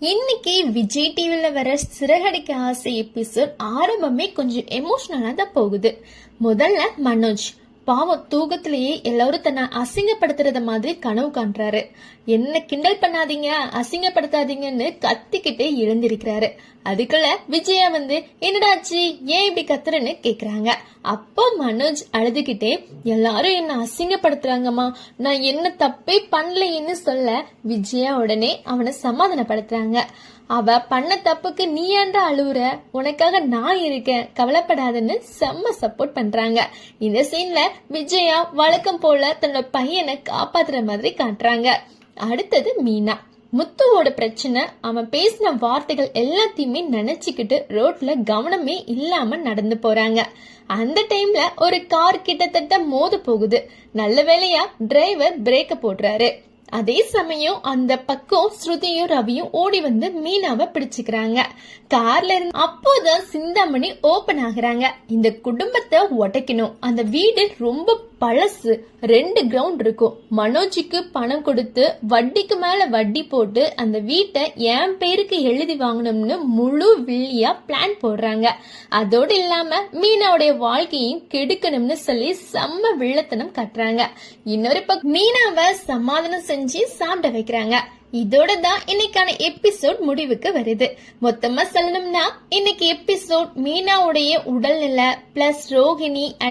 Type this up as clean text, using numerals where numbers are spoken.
இன்னைக்கு விஜய் டிவில வர சிறகடிக்க ஆசை எபிசோட் ஆரம்பமே கொஞ்சம் எமோஷனலா தான் போகுது. முதல்ல மனோஜ் பாவம் தூக்கத்திலேயே எல்லாரும் தன்னை அசிங்கப்படுத்துறத மாதிரி கனவு காண்றாரு. என்ன கிண்டல் பண்ணாதீங்க, அசிங்கப்படுத்தாதீங்கன்னு கத்திக்கிட்டே எழுந்திருக்கிறாரு. அதுக்குள்ள விஜயா வந்து என்னடாச்சு, ஏன் இப்படி கத்துறன்னு கேக்குறாங்க. அப்போ மனோஜ் அழுதுகிட்டே எல்லாரும் என்ன அசிங்கப்படுத்துறாங்கம்மா, நான் என்ன தப்பே பண்ணலைன்னு சொல்ல விஜயா உடனே அவனை சமாதானப்படுத்துறாங்க. அவ பண்ண தப்புக்கு நீ ஏன்டா அழுவுற, உனக்காக நான் இருக்கேன், கவலைப்படாதுன்னு செம்ம சப்போர்ட் பண்றாங்க. இந்த சீன்ல விஜயா வழக்கம் போல தன்னோட பையனை காப்பாத்துற மாதிரி காட்டுறாங்க. அடுத்தது மீனா. முத்துவோட பிரச்சனை, அவன் பேசின வார்த்தைகள் எல்லாத்தையுமே நினைச்சுக்கிட்டு ரோட்ல கவனமே இல்லாம நடந்து போறாங்க. அந்த டைம்ல ஒரு கார் கிட்டத்தட்ட மோத போகுது. நல்ல வேளையா டிரைவர் பிரேக்க போடுறாரு. அதே சமயம் அந்த பக்கம் ஸ்ருதியும் ரவியும் ஓடி வந்து மீனாவை பிடிச்சுக்கிறாங்க. கார்ல இருந்து அப்போதான் சிந்தாமணி ஓபன் ஆகுறாங்க. இந்த குடும்பத்தை உடைக்கணும், அந்த வீடு ரொம்ப பழசு, 2 கிரவுண்ட் இருக்கும், மனோஜுக்கு பணம் கொடுத்து வட்டிக்கு மேல வட்டி போட்டு அந்த வீட்டை என் பேருக்கு எழுதி வாங்கணும்னு முழு வில்லியா பிளான் போடுறாங்க. அதோடு இல்லாம மீனாவுடைய வாழ்க்கையும் கெடுக்கணும்னு சொல்லி செம்ம வில்லத்தனம் கட்டுறாங்க. இன்னொரு பக்கம் மீனாவை சமாதானம் செஞ்சு சாப்பிட வைக்கிறாங்க. இதோட தான் இன்னைக்கான எபிசோட் முடிவுக்கு வருது. மொத்தமா சொல்லணும்னா இன்னைக்கு எபிசோட் மீனாவுடைய உடல்நிலை பிளஸ் ரோஹிணி